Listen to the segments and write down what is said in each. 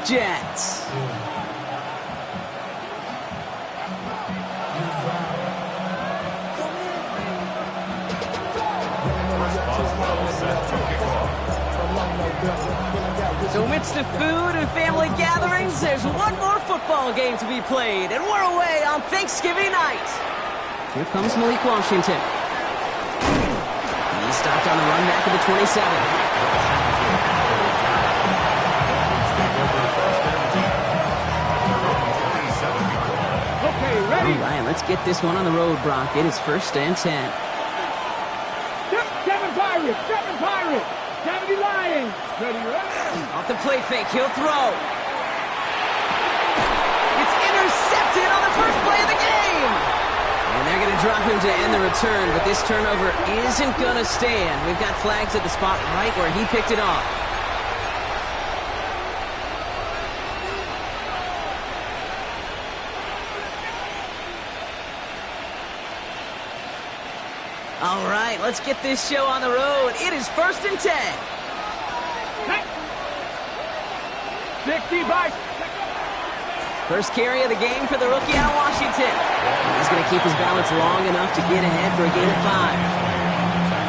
Jets. So amidst the food and family gatherings, there's one more football game to be played, and we're away on Thanksgiving night. Here comes Malik Washington. He's stopped on the run back of the 27. Okay, ready? All right, let's get this one on the road, Brock. It is 1st and 10. Seven Pirates! 70 Lions! Ready, Off the play fake, he'll throw. It's intercepted on the first play of the game. And they're going to drop him to end the return, but this turnover isn't going to stand. We've got flags at the spot right where he picked it off. All right, let's get this show on the road. It is 1st and 10. 65. First carry of the game for the rookie out of Washington. He's going to keep his balance long enough to get ahead for a gain of 5.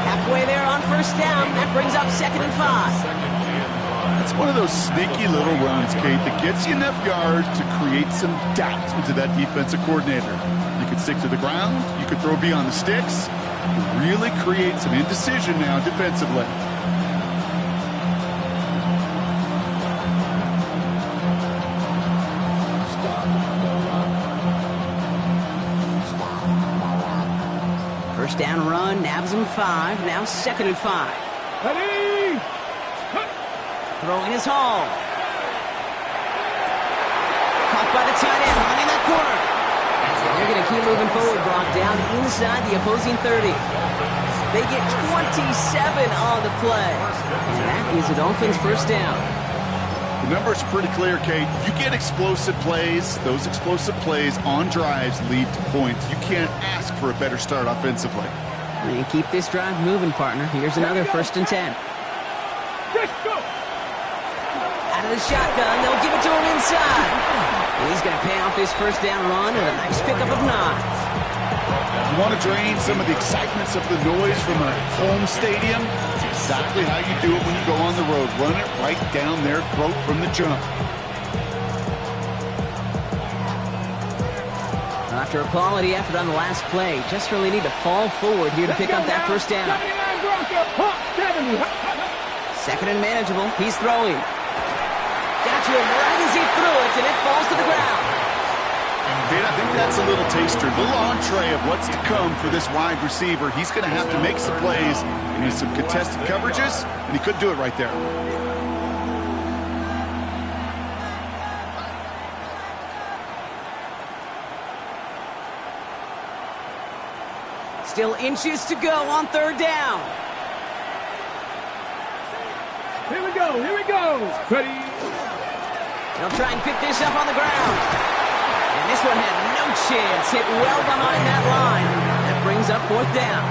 Halfway there on 1st down. That brings up 2nd and 5. It's one of those sneaky little runs, Kate, that gets you enough yards to create some doubt into that defensive coordinator. You could stick to the ground. You could throw beyond the sticks. You really create some indecision now defensively. First down run, nabs him 5. Now 2nd and 5. Ready? Throwing his Hall. Caught by the tight end, running that corner. And they're going to keep moving forward, Brock, down inside the opposing 30. They get 27 on the play. And that is a Dolphins 1st down. The numbers are pretty clear, Kate. You get explosive plays. Those explosive plays on drives lead to points. You can't ask for a better start offensively. And keep this drive moving, partner. Here's another 1st and 10. Let's go. Out of the shotgun, they'll give it to him inside. And he's going to pay off his 1st down run with a nice pickup of 9. You want to drain some of the excitements of the noise from a home stadium? It's exactly how you do it when you go on the road. Run it right down their throat from the jump. After a quality effort on the last play, just really need to fall forward here to pick up that 1st down. 2nd and manageable. He's throwing. Got to him right as he threw it, and it falls to the ground. Kate, I think that's a little taster, a little entree of what's to come for this wide receiver. He's going to have to make some plays into some contested coverages, and he could do it right there. Still inches to go on 3rd down. Here we go. Ready? They'll try and pick this up on the ground. And this one had no chance. Hit well behind that line. That brings up 4th down.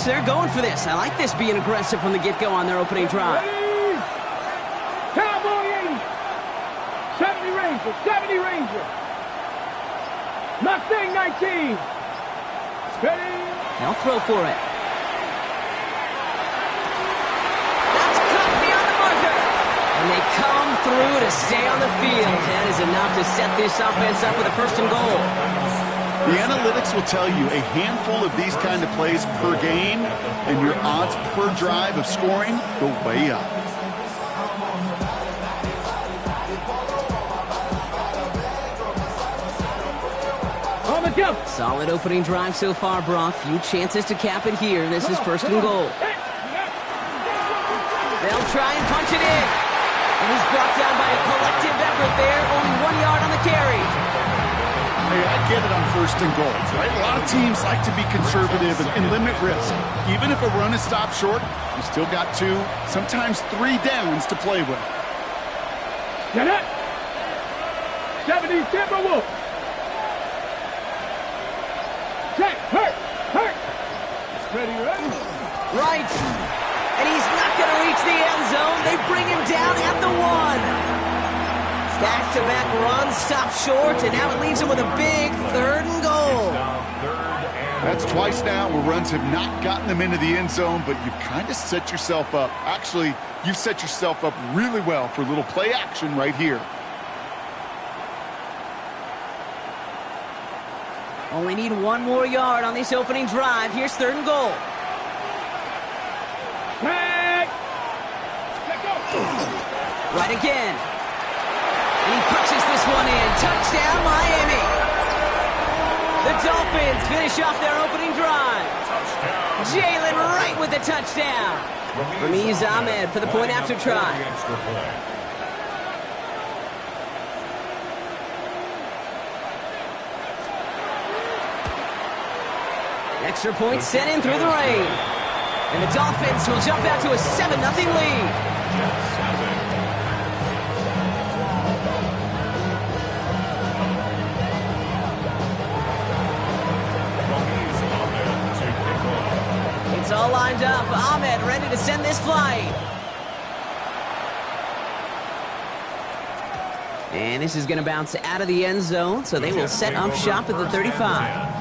They're going for this. I like this being aggressive from the get-go on their opening drive. Ready? Cowboy 80. 70 Ranger. Mustang 19. Ready? They'll throw for it. That's cut beyond the marker. And they come through to stay on the field. That is enough to set this offense up with a 1st and goal. The analytics will tell you a handful of these kind of plays per game, and your odds per drive of scoring go way up. On the jump. Solid opening drive so far, Brock. Few chances to cap it here. This is 1st and goal. They'll try and punch it in. And he's brought down by a collective effort there. Only 1 yard on the carry. get it on 1st and goal, right? A lot of teams like to be conservative and limit risk. Even if a run is stopped short, you still got 2, sometimes 3 downs to play with. Get it! 70 Timberwolves. Check, hurt. Ready. Right. And he's not going to reach the end zone. They bring him down at the 1. Back-to-back runs, stop short, and now it leaves him with a big 3rd and goal. That's twice now where runs have not gotten them into the end zone, but you've kind of set yourself up. Actually, you've set yourself up really well for a little play action right here. Only need 1 more yard on this opening drive. Here's 3rd and goal. Back. Right again. And he punches this one in. Touchdown, Miami. The Dolphins finish off their opening drive. Jalen Wright with the touchdown. Ramiz Ahmed for the point after try. Extra point sent in through the rain. And the Dolphins will jump out to a 7-0 lead. It's all lined up. Ahmed ready to send this flight. And this is going to bounce out of the end zone, so they will set up shop at the 35.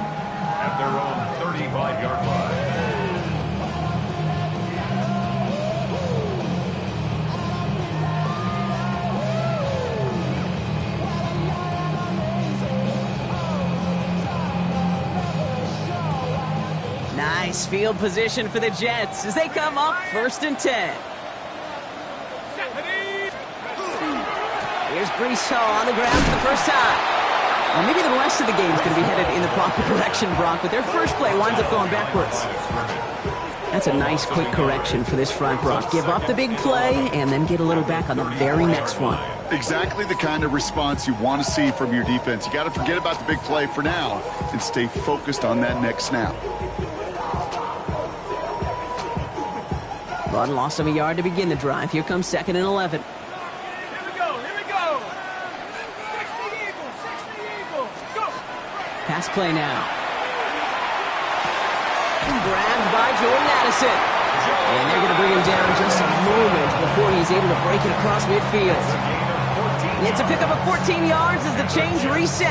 At their own 35-yard line. Nice field position for the Jets as they come up 1st and 10. Here's Breece Hall on the ground for the first time. Well, maybe the rest of the game is going to be headed in the proper direction, Brock, but their first play winds up going backwards. That's a nice quick correction for this front, Brock. Give up the big play and then get a little back on the very next one. Exactly the kind of response you want to see from your defense. You got to forget about the big play for now and stay focused on that next snap. Bud lost him a yard to begin the drive. Here comes 2nd and 11. Here we go. 60 Eagles. Go. Pass play now. Grabbed by Jordan Addison. And they're going to bring him down just a moment before he's able to break it across midfield. It's a pickup of 14 yards as the chains reset.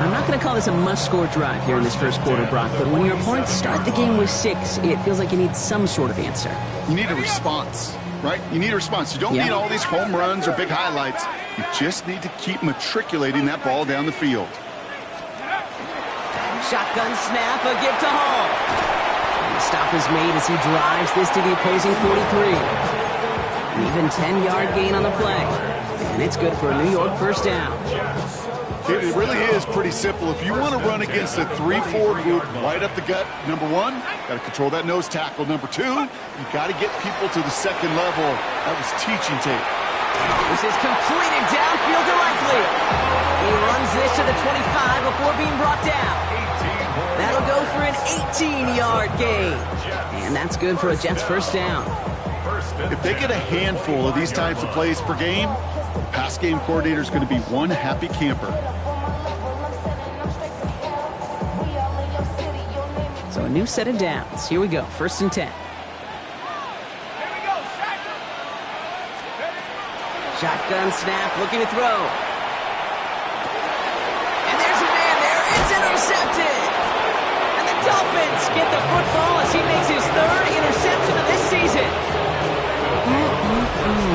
I'm not going to call this a must-score drive here in this first quarter, Brock, but when your opponents start the game with 6, it feels like you need some sort of answer. You need a response, right? You need a response. You don't need all these home runs or big highlights. You just need to keep matriculating that ball down the field. Shotgun snap, a give to Hall. And the stop is made as he drives this to the opposing 43. An even 10-yard gain on the play. And it's good for a New York first down. It really is pretty simple. If you want to run against a 3-4 group right up the gut, number 1, got to control that nose tackle. Number 2, you got to get people to the second level. That was teaching tape. This is completed downfield directly. He runs this to the 25 before being brought down. That'll go for an 18-yard gain. And that's good for a Jets first down. If they get a handful of these types of plays per game, the pass game coordinator is going to be one happy camper. So a new set of downs. Here we go. 1st and 10. Shotgun snap, looking to throw. And there's a man there. It's intercepted. And the Dolphins get the football as he makes his 3rd interception of this season.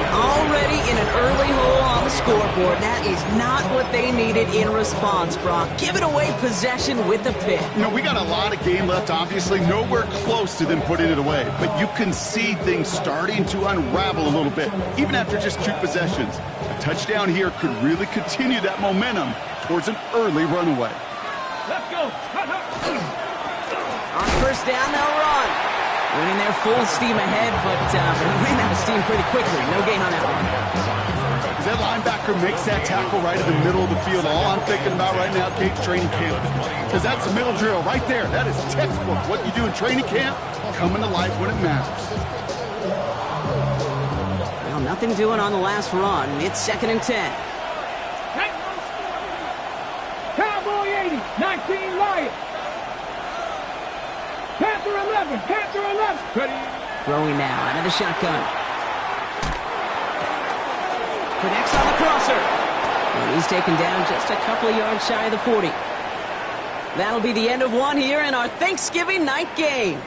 Already in an early hole on the scoreboard. That is not what they needed in response, Brock. Giving away possession with the pick. You know, we got a lot of game left, obviously. Nowhere close to them putting it away. But you can see things starting to unravel a little bit, even after just 2 possessions. A touchdown here could really continue that momentum towards an early runaway. Let's go. On first down, they'll run. Winning their full steam ahead, but he ran out of steam pretty quickly. No gain on that one. Because that linebacker makes that tackle right in the middle of the field. All I'm thinking about right now, Kate, training camp. Because that's a middle drill right there. That is textbook. What you do in training camp, coming to life when it matters. Well, nothing doing on the last run. It's 2nd and 10. Cowboy 80, 19 Lions. Panther 11, Panther 11. Ready. Throwing now out of the shotgun. Connects on the crosser. And he's taken down just a couple of yards shy of the 40. That'll be the end of one here in our Thanksgiving night game.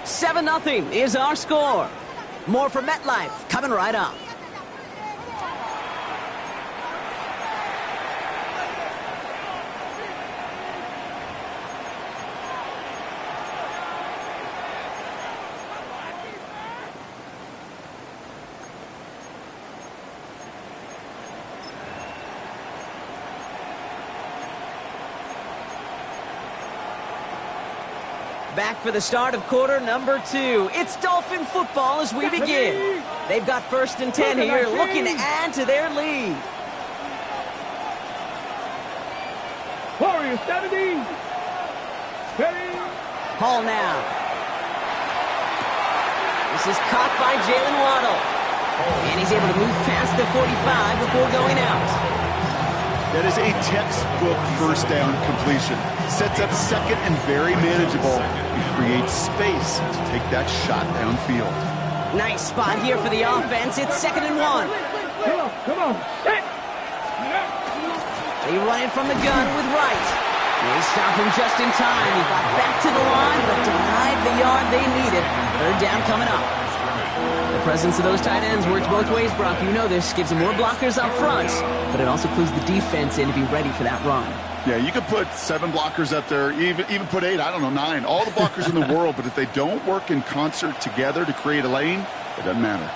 7-0 is our score. More from MetLife coming right up. Back for the start of quarter number 2. It's Dolphin football as we begin. They've got 1st and 10 here, looking to add to their lead. Warriors 70. Ready. Hall now. This is caught by Jalen Waddle. And he's able to move past the 45 before going out. That is a textbook first down completion. Sets up second and very manageable. He creates space to take that shot downfield. Nice spot here for the offense. It's 2nd and 1. Come on. Set. They run it from the gun with Wright. They stop him just in time. He got back to the line, but denied the yard they needed. 3rd down coming up. The presence of those tight ends works both ways, Brock. You know this. Gives them more blockers up front, but it also clues the defense in to be ready for that run. Yeah, you could put 7 blockers up there, even put 8, I don't know, 9. All the blockers in the world, but if they don't work in concert together to create a lane, it doesn't matter.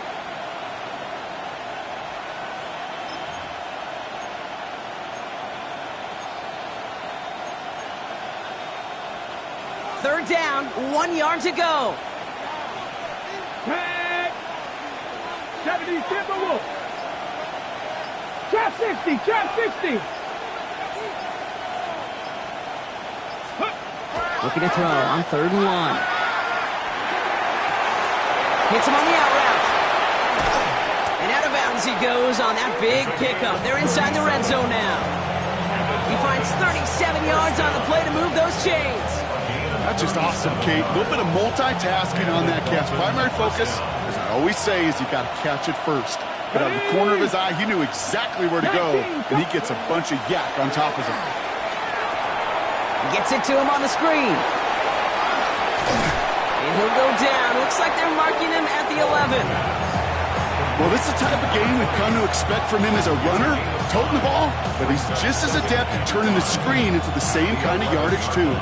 Third down, 1 yard to go. 70 Timberwolves. Trap 60, trap 60. Looking to throw on 3rd and 1. Hits him on the out route. And out of bounds he goes on that big pickup. They're inside the red zone now. He finds 37 yards on the play to move those chains. That's just awesome, Kate. A little bit of multitasking on that catch. Primary focus, as I always say, is you got to catch it first. But out of the corner of his eye, he knew exactly where to go, and he gets a bunch of yak on top of him. Gets it to him on the screen. And he'll go down. Looks like they're marking him at the 11. Well, this is the type of game we've come to expect from him as a runner, toting the ball, but he's just as adept at turning the screen into the same kind of yardage, too.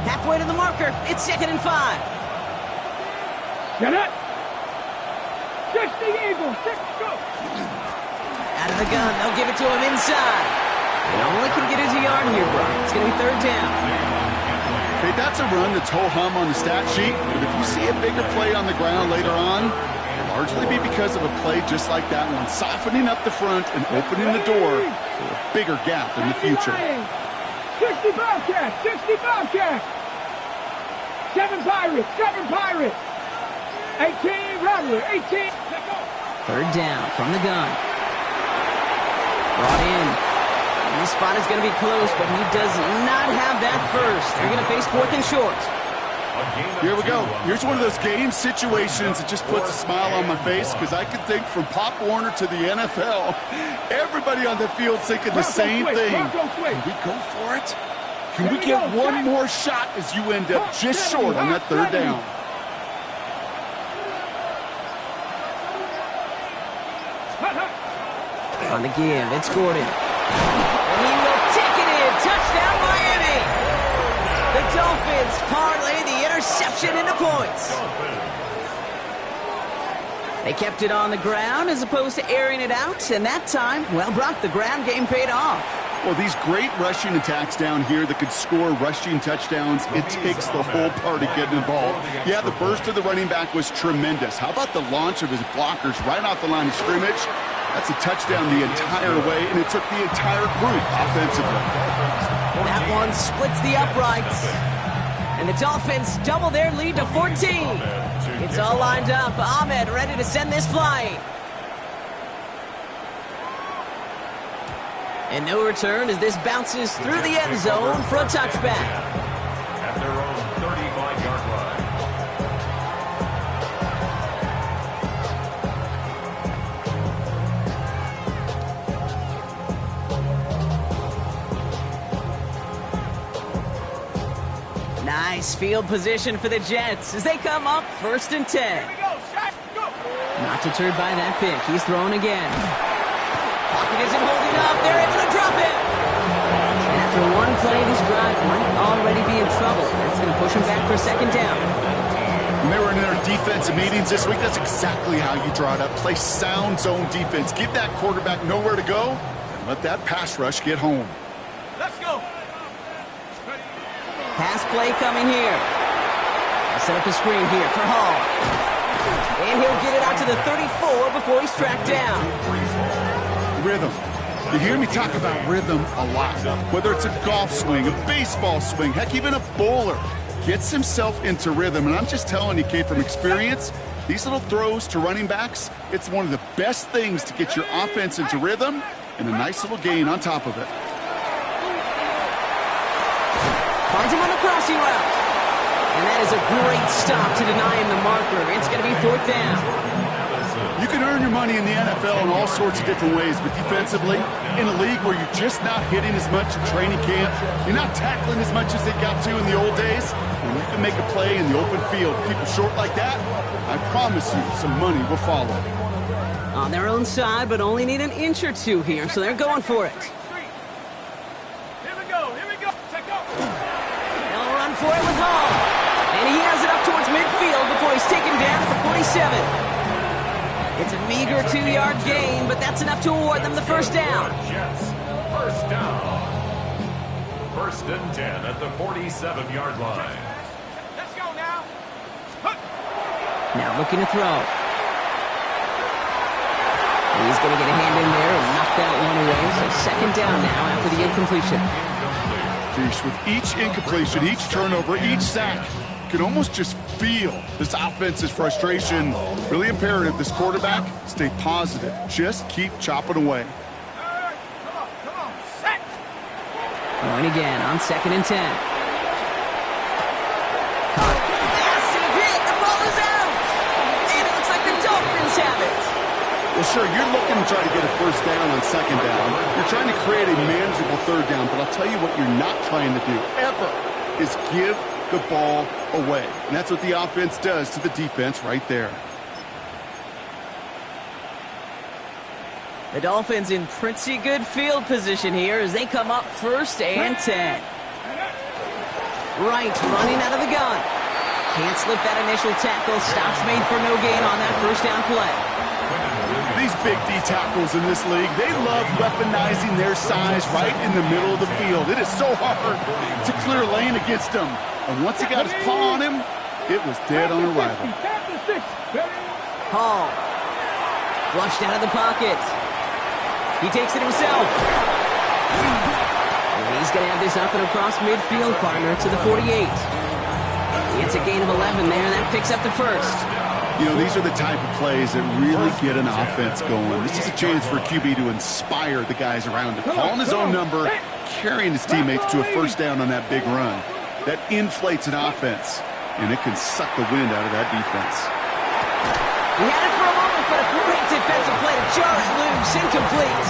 Halfway to the marker. It's 2nd and 5. Get it. 60 Eagles. 6 go. Out of the gun. They'll give it to him inside. And all they can get is a yard here, bro. It's going to be 3rd down. Hey, that's a run that's ho-hum on the stat sheet, but if you see a bigger play on the ground later on, it'll largely be because of a play just like that one, softening up the front and opening the door for a bigger gap in the future. 60 Bobcats. 60 Bobcats. 7 Pirates. 7 Pirates. 18 Rattler. 18. 3rd down from the gun. Brought in. And this spot is going to be close, but he does not have that first. They're going to face 4th and short. Here we go. Here's one of those game situations that just puts a smile on my face, because I can think from Pop Warner to the NFL, everybody on the field thinking the same thing. Can we go for it? Can we get one more shot as you end up just short on that 3rd down? On the give, it's Gordon. And he will take it in. Touchdown, Miami. The Dolphins parlay the interception into points. They kept it on the ground as opposed to airing it out. And that time, well, Brock, the ground game paid off. Well, these great rushing attacks down here that could score rushing touchdowns, it takes the whole party getting involved. Yeah, the burst of the running back was tremendous. How about the launch of his blockers right off the line of scrimmage? That's a touchdown the entire way, and it took the entire group offensively. That one splits the uprights. And the Dolphins double their lead to 14. It's all lined up. Ahmed ready to send this flying. And no return as this bounces through the end zone for a touchback. At their own 35-yard line. Nice field position for the Jets as they come up 1st and 10. Not deterred by that pick. He's throwing again. Pocket isn't holding up. They're able to drop it. And after one play, this drive might already be in trouble. That's going to push him back for 2nd down. When they were in their defensive meetings this week, that's exactly how you draw it up. Play sound zone defense. Give that quarterback nowhere to go and let that pass rush get home. Let's go. Pass play coming here. I'll set up a screen here for Hall. And he'll get it out to the 34 before he's tracked down. Rhythm. You hear me talk about rhythm a lot. Whether it's a golf swing, a baseball swing, heck, even a bowler gets himself into rhythm. And I'm just telling you, Kate, from experience, these little throws to running backs, it's one of the best things to get your offense into rhythm and a nice little gain on top of it. Finds him on the crossing route. And that is a great stop to deny him the marker. It's going to be 4th down. You can earn your money in the NFL in all sorts of different ways, but defensively, in a league where you're just not hitting as much in training camp, you're not tackling as much as they got to in the old days, when you can make a play in the open field, keep it short like that, I promise you some money will follow. On their own side, but only need an inch or two here, so they're going for it. Here we go. Check go. They'll run for it with Hall. And he has it up towards midfield before he's taken down at the 47. It's a meager 2-yard gain, but that's enough to award them the 1st down. Jets, 1st down. 1st and 10 at the 47-yard line. Let's go now. Now looking to throw. He's going to get a hand in there and knock that one away. So 2nd down now after the incompletion. Jeez, with each incompletion, each turnover, each sack, you can almost just feel this offense's frustration. Really imperative, this quarterback, stay positive. Just keep chopping away. Come on. Set. Going again on 2nd and 10. Caught. Nasty hit. The ball is out. And it looks like the Dolphins have it. Well, sure, you're looking to try to get a 1st down on 2nd down. You're trying to create a manageable 3rd down, but I'll tell you what you're not trying to do, ever, is give the ball away. And that's what the offense does to the defense right there. The Dolphins in pretty good field position here as they come up 1st and 10. Wright running out of the gun. Can't slip that initial tackle. Stops made for no gain on that 1st down play. These big D tackles in this league, they love weaponizing their size right in the middle of the field. It is so hard to clear lane against them. And once he got his paw on him, it was dead on arrival. Hall. Flushed out of the pocket. He takes it himself. And he's going to have this up and across midfield, partner, to the 48. It's a gain of 11 there, and that picks up the 1st. You know, these are the type of plays that really get an offense going. This is a chance for a QB to inspire the guys around him. Calling his own number, carrying his teammates to a 1st down on that big run. That inflates an offense, and it can suck the wind out of that defense. He had it for a moment, but a great defensive play to jar it loose, incomplete.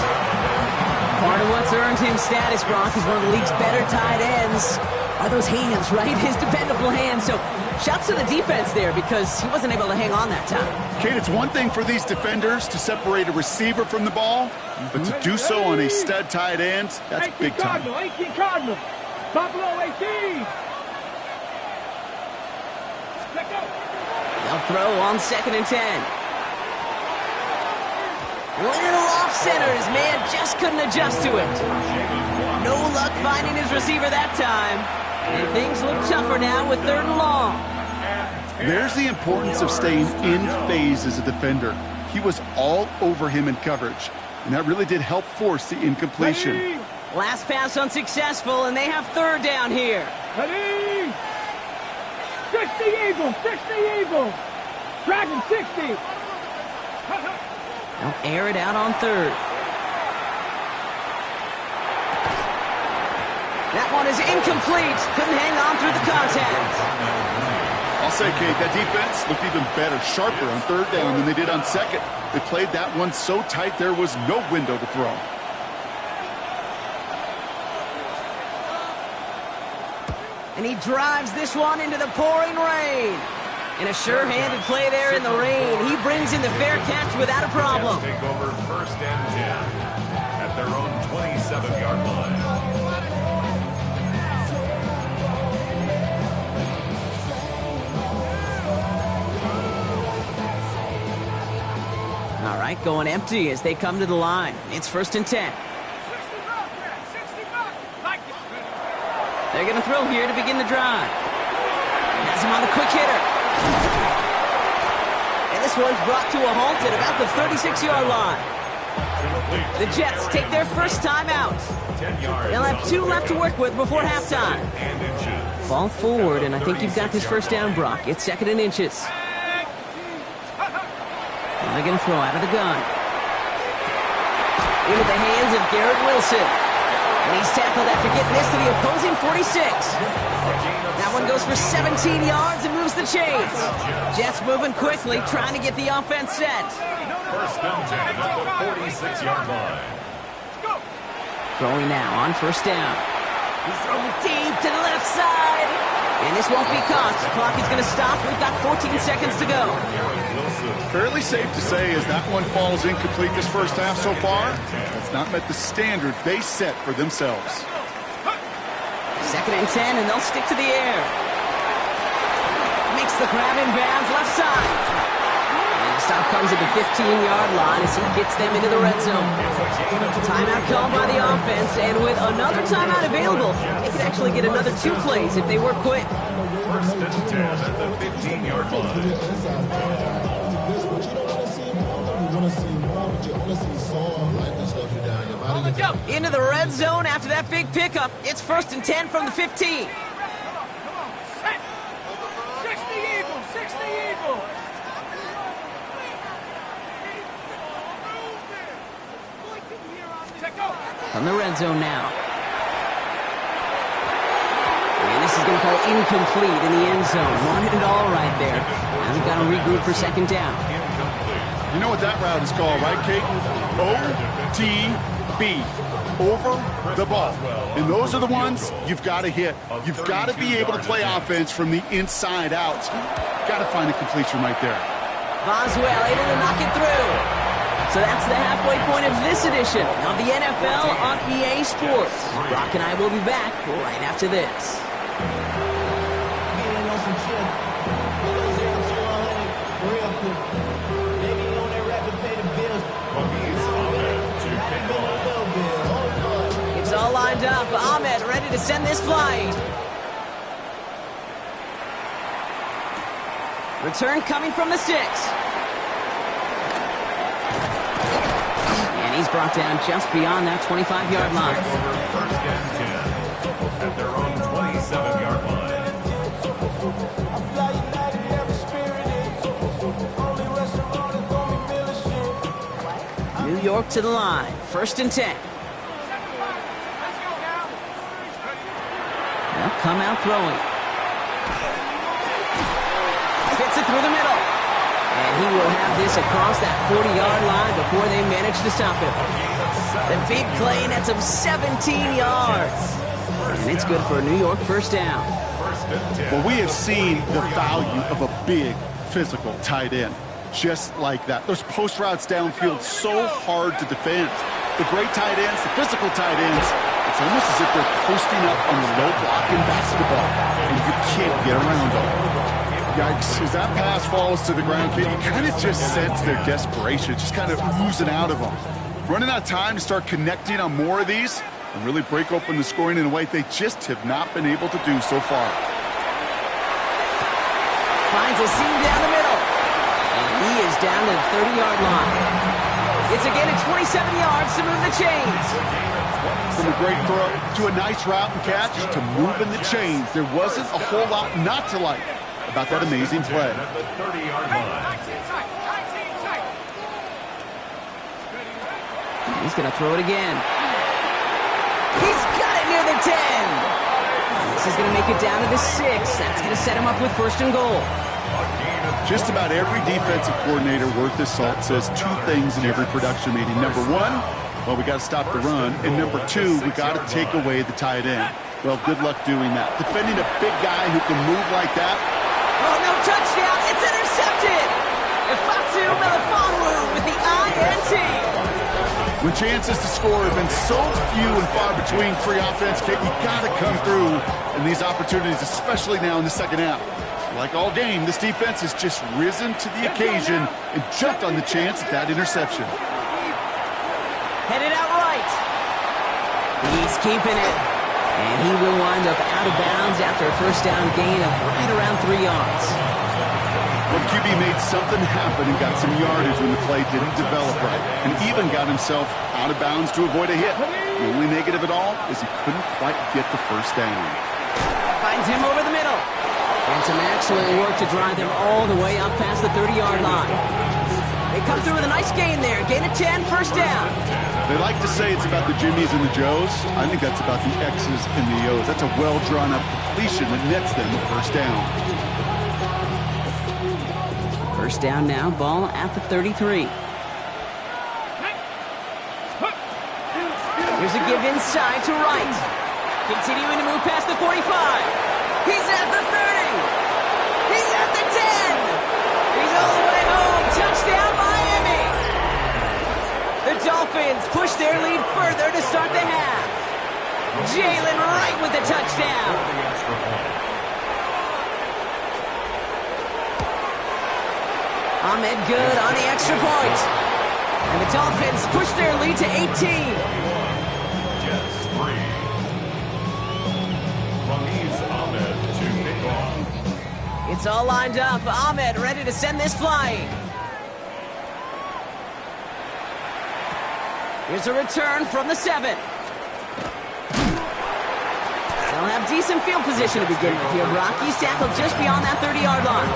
Part of what's earned him status, Brock, is one of the league's better tight ends. Are those hands, right? His dependable hands. So shouts to the defense there because he wasn't able to hang on that time. Kate, it's one thing for these defenders to separate a receiver from the ball, but to do so on a stud tight end, that's big time. 18 Cardinal. Buffalo 18. Let go. They'll throw on 2nd and 10. Little off center. His man just couldn't adjust to it. No luck finding his receiver that time. And things look tougher now with 3rd and long. There's the importance of staying in phase as a defender. He was all over him in coverage, and that really did help force the incompletion. Last pass unsuccessful, and they have 3rd down here. Ready? 60 Eagles, 60 Eagles. Dragon 60. They'll air it out on 3rd. That one is incomplete. Couldn't hang on through the contact. I'll say, Kate, that defense looked even better, sharper on 3rd down than they did on 2nd. They played that one so tight there was no window to throw. And he drives this one into the pouring rain. And a sure-handed play there in the rain. He brings in the fair catch without a problem. Take over 1st and 10 at their own 27-yard line. All right, going empty as they come to the line. It's 1st and 10. They're going to throw here to begin the drive. Has him on the quick hitter. And this one's brought to a halt at about the 36-yard line. The Jets take their first time out. They'll have 2 left to work with before halftime. Fall forward, and I think you've got this first down, Brock. It's 2nd and inches. And they're going to throw out of the gun. Into the hands of Garrett Wilson. And he's tackled after getting this to the opposing 46. That one goes for 17 yards and moves the chains. Jets moving quickly, trying to get the offense set. 1st and 10 at the 46-yard line. Throwing now on 1st down. He's throwing deep to the left side. And this won't be caught. The clock is going to stop. We've got 14 seconds to go. Fairly safe to say as that one falls incomplete this first half so far, it's not met the standard they set for themselves. 2nd and 10, and they'll stick to the air. Makes the grab in bounds left side. And the stop comes at the 15-yard line as he gets them into the red zone. Timeout called by the offense, and with another timeout available, they could actually get another 2 plays if they work quick. 1st and 10 at the 15-yard line. Into the red zone after that big pickup. It's 1st and 10 from the 15. 60 Eagles, 60 Eagles. From the red zone now. And this is going to fall incomplete in the end zone. Wanted it all right there. Now they've got to regroup for 2nd down. You know what that route is called, right, Kate? OTB. Over the ball. And those are the ones you've got to hit. You've got to be able to play offense from the inside out. Got to find a completion right there. Boswell able to knock it through. So that's the halfway point of this edition of the NFL on EA Sports. Brock and I will be back right after this. It's all lined up. Ahmed ready to send this flying. Return coming from the 6. And he's brought down just beyond that 25-yard line. 1st and 10 at their own 27-yard line. New York to the line. 1st and 10. They'll come out throwing. Fits it through the middle. And he will have this across that 40-yard line before they manage to stop him. The big play nets him 17 yards. And it's good for a New York first down. Well, we have seen the value of a big, physical tight end. Just like that. Those post routes downfield so hard to defend. The great tight ends, the physical tight ends, it's almost as if they're posting up on the low block in basketball, and you can't get around them. Yikes. As that pass falls to the ground, kid, you kind of just sense their desperation, just kind of oozing out of them. Running out of time to start connecting on more of these and really break open the scoring in a way they just have not been able to do so far. Finds a seam down the middle. And he is down to the 30-yard line. It's a gain of 27 yards to move the chains. From a great throw to a nice route and catch to moving the chains. There wasn't a whole lot not to like about that amazing play. He's going to throw it again. He's got it near the 10. This is going to make it down to the 6. That's going to set him up with 1st and goal. Just about every defensive coordinator worth his salt says two things in every production meeting. Number one, well, we got to stop the run. And number two, we got to take away the tight end. Well, good luck doing that. Defending a big guy who can move like that. Oh, no touchdown. It's intercepted. Ifatu Melifonwu with the INT. When chances to score have been so few and far between free offense, Kate, you got to come through in these opportunities, especially now in the second half. Like all game, this defense has just risen to the occasion and jumped on the chance at that interception. Headed out right. He's keeping it. And he will wind up out of bounds after a 1st down gain of right around 3 yards. Well, QB made something happen and got some yardage when the play didn't develop right, and even got himself out of bounds to avoid a hit. The only negative at all is he couldn't quite get the 1st down. Finds him over the middle. And some excellent work to drive them all the way up past the 30-yard line. They come through with a nice gain there. Gain of 10, 1st down. They like to say it's about the Jimmies and the Joes. I think that's about the X's and the O's. That's a well-drawn-up completion that nets them a 1st down. 1st down now, ball at the 33. Here's a give inside to right. Continuing to move past the 45. He's at the 30. He's at the 10. He's all the way home. Touchdown, Miami. The Dolphins push their lead further to start the half. Jalen Wright with the touchdown. Ahmed good on the extra point. And the Dolphins push their lead to 18. It's all lined up. Ahmed ready to send this flying. Here's a return from the 7. They'll have decent field position to begin with here. Rockies tackled just beyond that 30-yard line.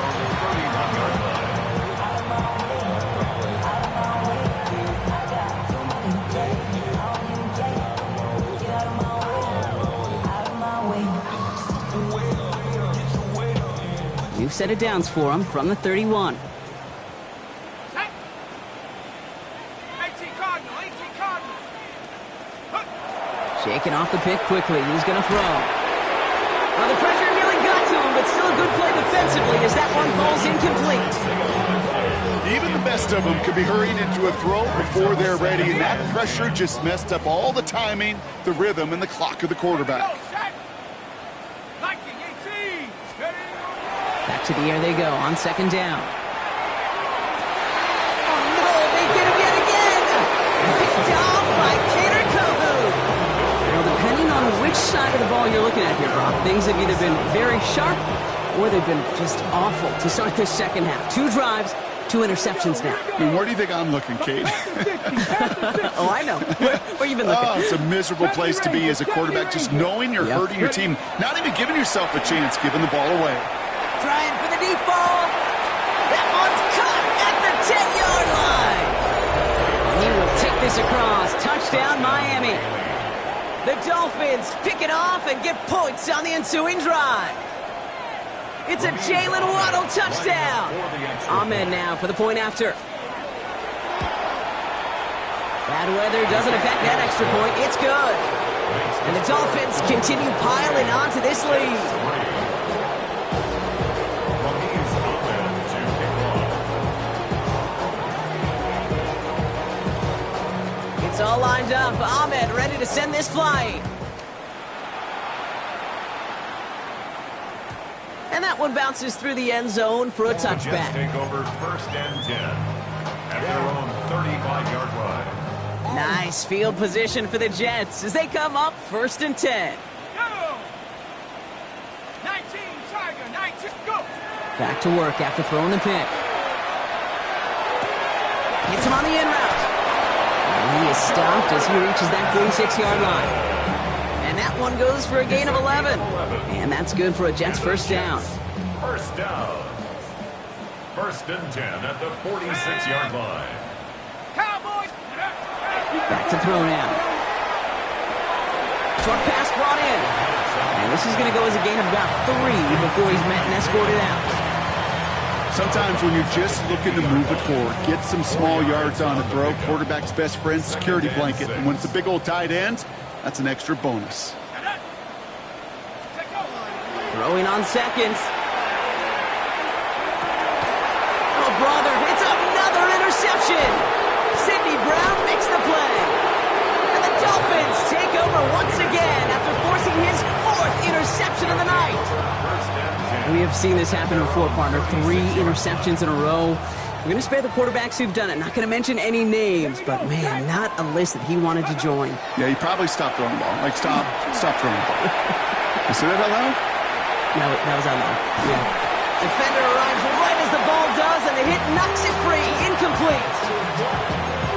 New set of downs for him from the 31. Shaking off the pick quickly. He's going to throw. Well, the pressure nearly got to him, but still a good play defensively as that one falls incomplete. Even the best of them could be hurrying into a throw before they're ready, and that pressure just messed up all the timing, the rhythm, and the clock of the quarterback. Back to the air they go on 2nd down. Oh, no, they get him yet again. Picked off by Kader Kohou. Well, depending on which side of the ball you're looking at here, Brock, things have either been very sharp or they've been just awful to start this second half. 2 drives, 2 interceptions now. I mean, where do you think I'm looking, Kate? Oh, I know. Where you been looking? Oh, it's a miserable place to be as a quarterback, just knowing you're hurting your team, not even giving yourself a chance, giving the ball away. Trying for the deep ball. That one's caught at the 10-yard line. He will take this across. Touchdown, Miami. The Dolphins pick it off and get points on the ensuing drive. It's a Jalen Waddle touchdown. Ahmed now for the point after. Bad weather doesn't affect that extra point. It's good. And the Dolphins continue piling onto this lead. It's all lined up. Ahmed ready to send this flying. And that that one bounces through the end zone for a Jets touchback. take over 1st and 10 at their own 35-yard line. Nice field position for the Jets as they come up 1st and 10. Go! 19, Tiger, 19, go! Back to work after throwing the pick. Hits him on the in route. And he is stopped as he reaches that 46-yard line. And that one goes for a gain of 11. And that's good for a Jets first down. First down. 1st and 10 at the 46-yard line. Cowboys! Back to throw now. Short pass brought in. And this is going to go as a gain of about 3 before he's met and escorted out. Sometimes when you're just looking to move it forward, get some small yards on the throw, quarterback's best friend, security blanket. And when it's a big old tight end, that's an extra bonus. Throwing on seconds. Oh, brother, it's another interception. Sidney Brown makes the play. And the Dolphins take over once again after forcing his 4th interception of the night. We have seen this happen before, partner. 3 interceptions in a row. We're going to spare the quarterbacks who've done it. Not going to mention any names, but, man, not a list that he wanted to join. Yeah, he probably stopped throwing the ball. Like, stop throwing the ball. You see that out loud? No, that was out loud. Yeah. Defender arrives right as the ball does, and the hit knocks it free. Incomplete.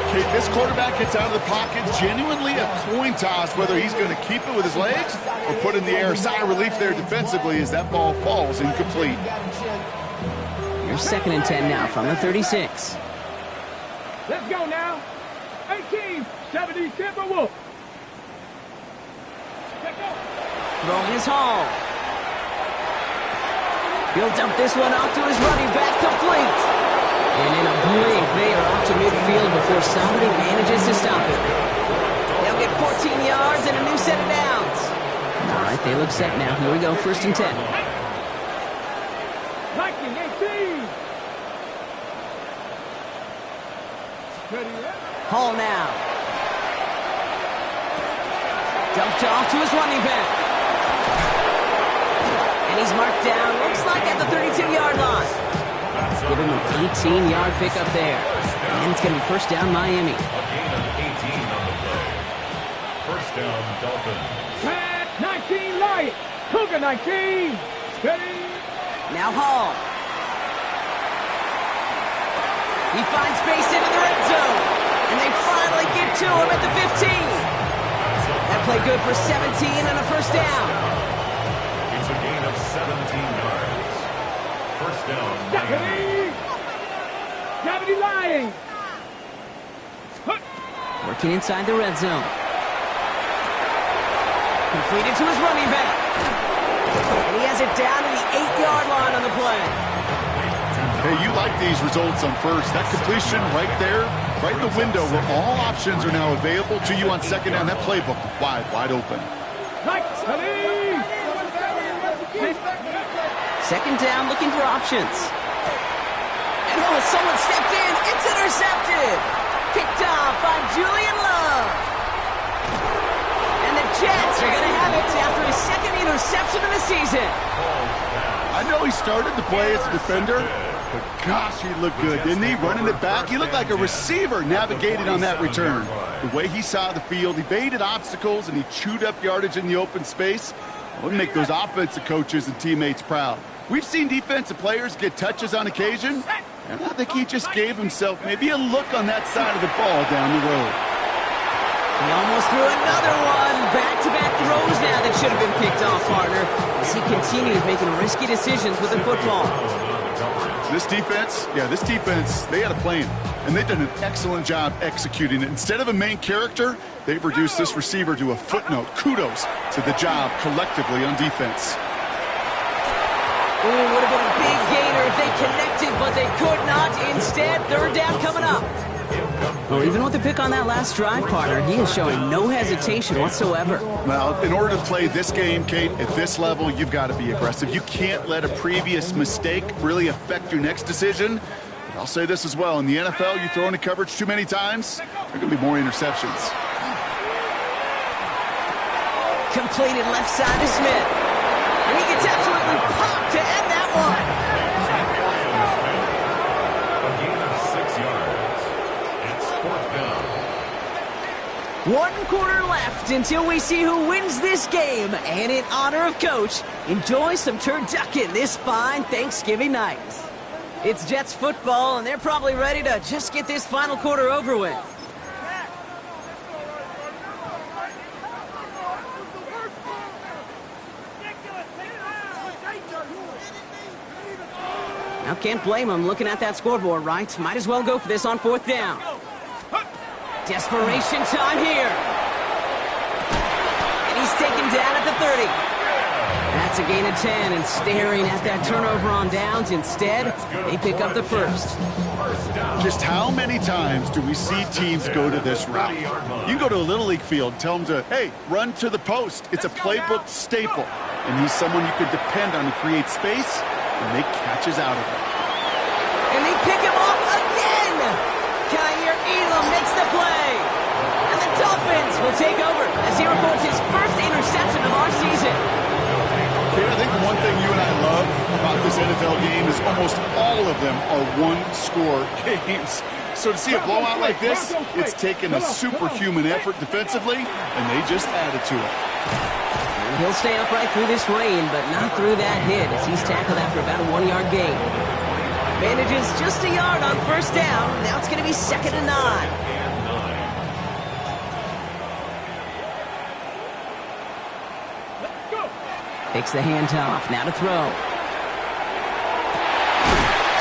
Okay, this quarterback gets out of the pocket, genuinely a coin toss whether he's going to keep it with his legs or put in the air. Sigh of relief there defensively as that ball falls incomplete. Here's 2nd and 10 now from the 36. Let's go now. 18, 70, Timberwolves. Let's go. Throwing his Hall. He'll dump this one off to his running back, complete. And in a blink, they are off to midfield before somebody manages to stop it. They'll get 14 yards and a new set of downs. All right, they look set now. Here we go, 1st and 10. Viking 18. Ready up. Hall now. Dumped off to his running back. And he's marked down, looks like at the 32-yard line. Give him an 18-yard pickup there. And it's going to be 1st down, Miami. A gain of 18 on the play. 1st down, Dolphins. 19, Lions. Cougar 19. Ready. Now Hall. He finds space into the red zone. And they finally get to him at the 15. That play good for 17 and a 1st down. It's a gain of 17 yards. 1st down, Miami. Gravity Lions. Working inside the red zone. Completed to his running back. And he has it down to the 8-yard line on the play. Hey, you like these results on first. That completion right there, right in the window where all options are now available to you on 2nd down. That playbook wide open. 2nd down, looking for options. And oh, someone stepped in. It's intercepted. Picked off by Julian Love. And the Jets are going to have it after his 2nd interception of the season. I know he started to play as a defender, but gosh, he looked good, didn't he? Running it back, he looked like a receiver navigating on that return. The way he saw the field, he baited obstacles, and he chewed up yardage in the open space. It would make those offensive coaches and teammates proud. We've seen defensive players get touches on occasion, and I think he just gave himself maybe a look on that side of the ball down the road. He almost threw another one. Back-to-back throws now that should have been picked off, partner, as he continues making risky decisions with the football. This defense, they had a plan, and they've done an excellent job executing it. Instead of a main character, they've reduced this receiver to a footnote. Kudos to the job collectively on defense. Ooh, would have been a big gainer if they connected, but they could not. Instead, 3rd down coming up. Well, even with the pick on that last drive, partner, he is showing no hesitation whatsoever. Well, in order to play this game, Kate, at this level, you've got to be aggressive. You can't let a previous mistake really affect your next decision. But I'll say this as well. In the NFL, you throw into coverage too many times, there are going to be more interceptions. Completed left side to Smith. And he gets absolutely popped to end that 1 quarter left until we see who wins this game. And in honor of Coach, enjoy some turducken this fine Thanksgiving night. It's Jets football, and they're probably ready to just get this final quarter over with. Now, can't blame him looking at that scoreboard, right? Might as well go for this on 4th down. Desperation time here. And he's taken down at the 30. That's a gain of 10, and staring at that turnover on downs. Instead, they pick up the first. Just how many times do we see teams go to this route? You go to a Little League field, tell them to, hey, run to the post. It's a playbook staple. And he's someone you can depend on to create space and make catches out of it. And they pick him off again! Kaiir Elam makes the play! And the Dolphins will take over as he records his first interception of our season. Okay, I think the one thing you and I love about this NFL game is almost all of them are one-score games. So to see a blowout like this, it's taken a superhuman effort defensively, and they just added to it. And he'll stay upright through this rain, but not through that hit as he's tackled after about a 1-yard gain. Manages just a yard on 1st down. Now it's going to be 2nd and 9. Takes the handoff. Now to throw.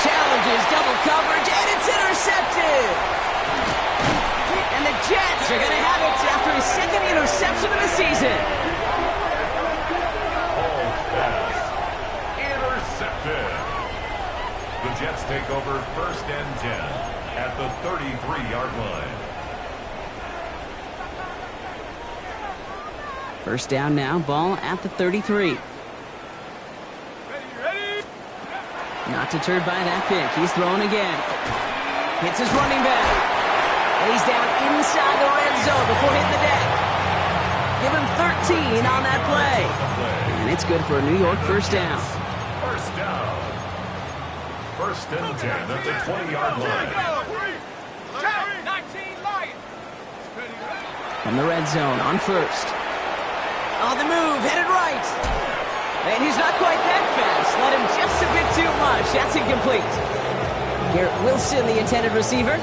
Challenges double coverage, and it's intercepted. And the Jets are going to have it after his 2nd interception of the season. Intercepted. The Jets take over 1st and 10 at the 33-yard line. 1st down now, ball at the 33. Not deterred by that pick. He's throwing again. Hits his running back. And he's down inside the red zone before hitting the deck. Give him 13 on that play. And it's good for a New York 1st down. 1st down. 1st and 10 at the 20-yard line. From the red zone on 1st. On the move, headed right. And he's not quite that fast. Let him just a bit too much. That's incomplete. Garrett Wilson, the intended receiver.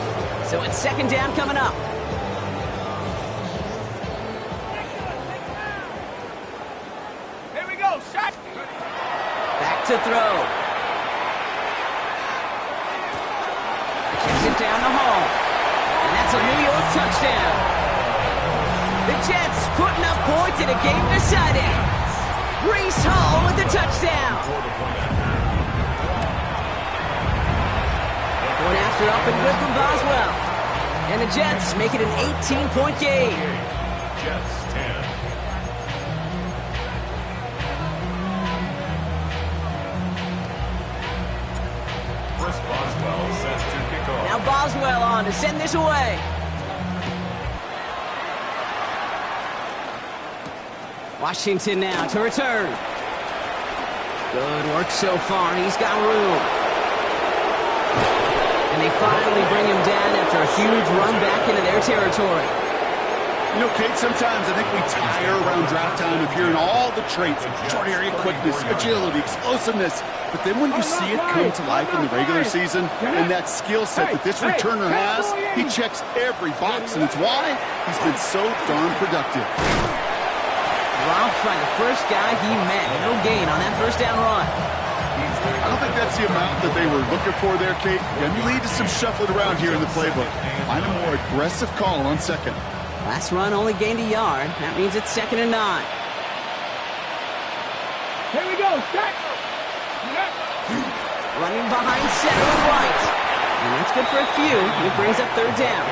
So it's 2nd down coming up. Here we go, shot. Back to throw. Checks it down the hall. And that's a New York touchdown. The Jets putting up points in a game decided. Breece Hall with the touchdown. Going after up and good from Boswell. And the Jets make it an 18-point game. Jets 10. Chris Boswell set to kick off. Now Boswell on to send this away. Washington now to return. Good work so far. He's got room. And they finally bring him down after a huge run back into their territory. You know, Kate, sometimes I think we tire around draft time of hearing all the traits, short area quickness, agility, explosiveness. But then when you see it come to life in the regular season and that skill set that this returner has, he checks every box, and it's why he's been so darn productive. Dropped by the first guy he met. No gain on that 1st down run. I don't think that's the amount that they were looking for there, Kate. Going to lead to some shuffling around here in the playbook. Find a more aggressive call on 2nd. Last run only gained a yard. That means it's 2nd and 9. Here we go, shot. Running behind center and right. And that's good for a few. It brings up 3rd down.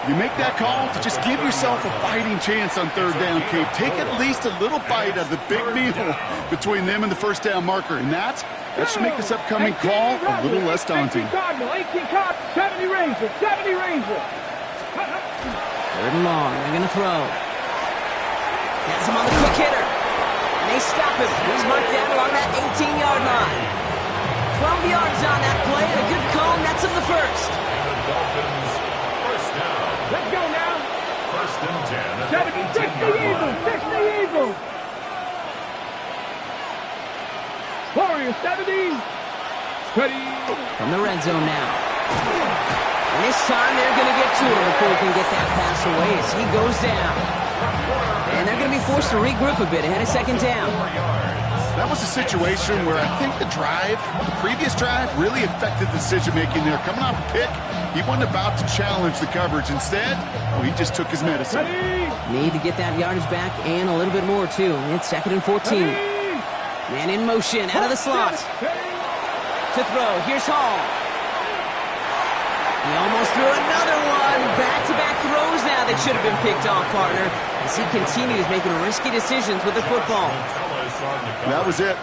You make that call to just give yourself a fighting chance on 3rd down, Kate. Take at least a little bite of the big meal between them and the 1st down marker. And that should make this upcoming call a little less daunting. 18 Cardinal, 70 Ranger, 70 Ranger. 3rd and long. They're going to throw. Has him on the quick hitter. And they stop him. He's marked down along that 18-yard line. 12 yards on that play and a good call. Nets him the first. And the Dolphins 1st down. Let's go now. 1st Ready. From the red zone now. And this time they're going to get to him before he can get that pass away as he goes down. And they're going to be forced to regroup a bit ahead of second down. That was a situation where I think the previous drive, really affected the decision-making there. Coming off a pick, he wasn't about to challenge the coverage. Instead, he just took his medicine. Need to get that yardage back and a little bit more, too. It's 2nd and 14. Man in motion, out of the slot. To throw, here's Hall. He almost threw another one. Back-to-back throws now that should have been picked off, partner, as he continues making risky decisions with the football. That was it.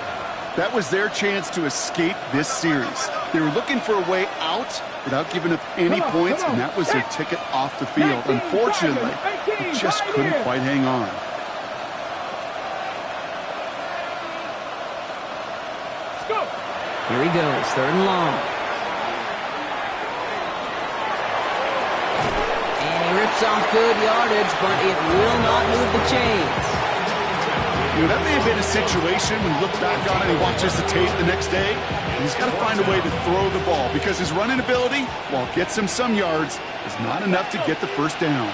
That was their chance to escape this series. They were looking for a way out without giving up any points, and that was their ticket off the field. Unfortunately, they just couldn't quite hang on. Here he goes, 3rd and long. And he rips off good yardage, but it will not move the chains. You know, that may have been a situation when you look back on it and he watches the tape the next day, and he's got to find a way to throw the ball because his running ability, while it gets him some yards, is not enough to get the first down.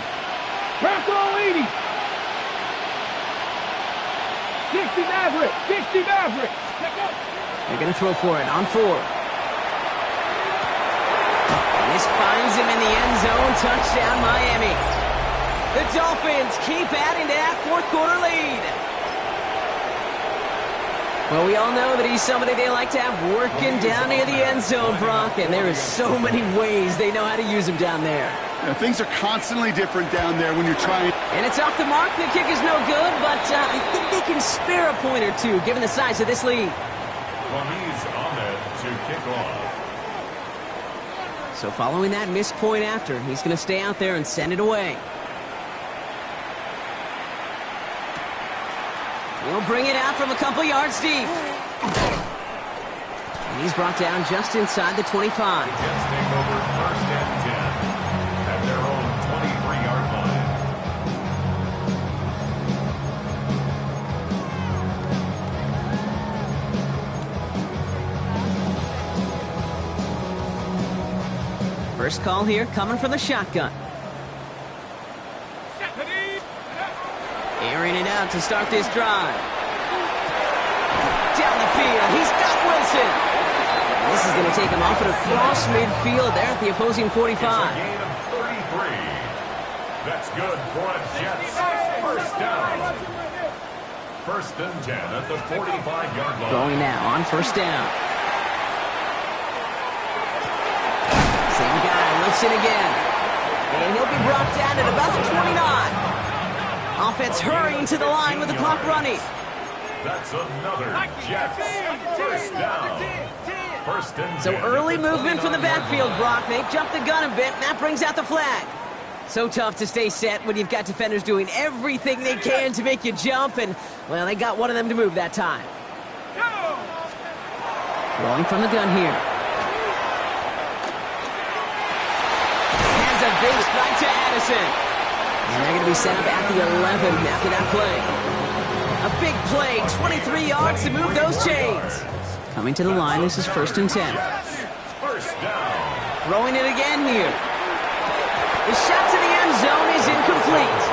Crack roll 80. 60 Maverick. 60 Maverick. They're going to throw for it on 4th. And this finds him in the end zone. Touchdown, Miami. The Dolphins keep adding to that 4th quarter lead. Well, we all know that he's somebody they like to have working down near the end zone, Brock, and there is so many ways they know how to use him down there. Yeah, things are constantly different down there when you're trying. And it's off the mark. The kick is no good, but I think they can spare a point or two given the size of this lead. Ramiz Ahmed to kick off. So following that missed point after, he's going to stay out there and send it away. He'll bring it out from a couple yards deep. And he's brought down just inside the 25. Jets take over 1st and 10 at their own 23-yard line. First call here coming from the shotgun. Airing it out to start this drive. Down the field, he's got Wilson. And this is going to take him off at across midfield there at the opposing 45. It's a gain of 33. That's good for a Jets first down. 1st and 10 at the 45-yard line. Going now on 1st down. Same guy, Wilson again. And he'll be brought down at about the 29. Offense hurrying to the line with the clock running. That's another Jets first down. 1st and 10. So early movement from the backfield, Brock. They jumped the gun a bit, and that brings out the flag. So tough to stay set when you've got defenders doing everything they can to make you jump, and, well, they got one of them to move that time. Throwing from the gun here. Has a big strike to Addison. And they're going to be set up at the 11 after that play. A big play, 23 yards to move those chains. Coming to the line, this is 1st and 10. First down. Throwing it again here. The shot to the end zone is incomplete.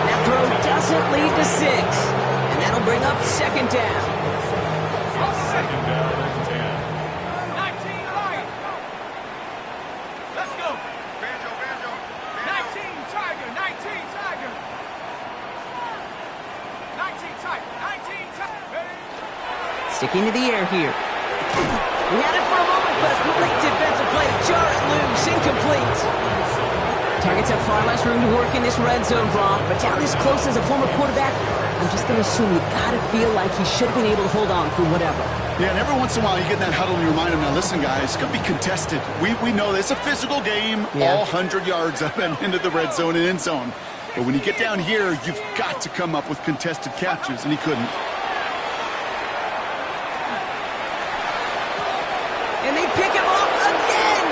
That throw doesn't lead to 6. And that'll bring up 2nd down. 2nd down and 10. 19 right. Let's go. 19 Tiger. 19 Tiger. 19 Tiger. 19 Tiger. Sticking to the air here. We had it for a moment, but a complete defensive play to jar it loose. Incomplete. Targets have far less room to work in this red zone, Brock, but down this close as a former quarterback, I'm just going to assume you got to feel like he should have been able to hold on through whatever. Yeah, and every once in a while you get in that huddle and you remind them, now listen, guys, it's going to be contested. We know this. It's a physical game, all 100 yards up and into the red zone and end zone. But when you get down here, you've got to come up with contested catches, and he couldn't. And they pick him up again!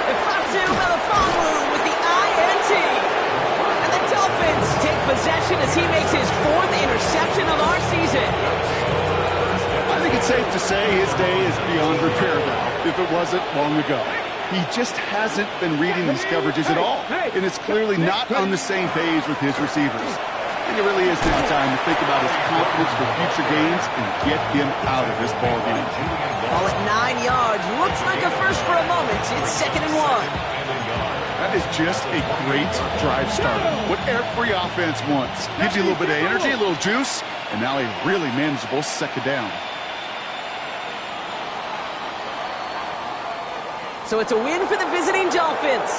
Ifeatu Melifonwu with the INT. And the Dolphins take possession as he makes his 4th interception of our season. I think it's safe to say his day is beyond repair now, if it wasn't long ago. He just hasn't been reading these coverages at all, and it's clearly not on the same page with his receivers. And it really is now time to think about his confidence for future games and get him out of this ballgame. Call it 9 yards. Looks like a first for a moment. It's 2nd and 1. That is just a great drive starter. What every offense wants. Gives you a little bit of energy, a little juice, and now a really manageable 2nd down. So it's a win for the visiting Dolphins.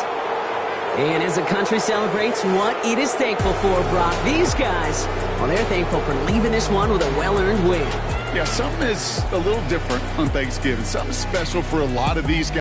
And as the country celebrates what it is thankful for, Brock, these guys, well, they're thankful for leaving this one with a well-earned win. Yeah, something is a little different on Thanksgiving. Something special for a lot of these guys.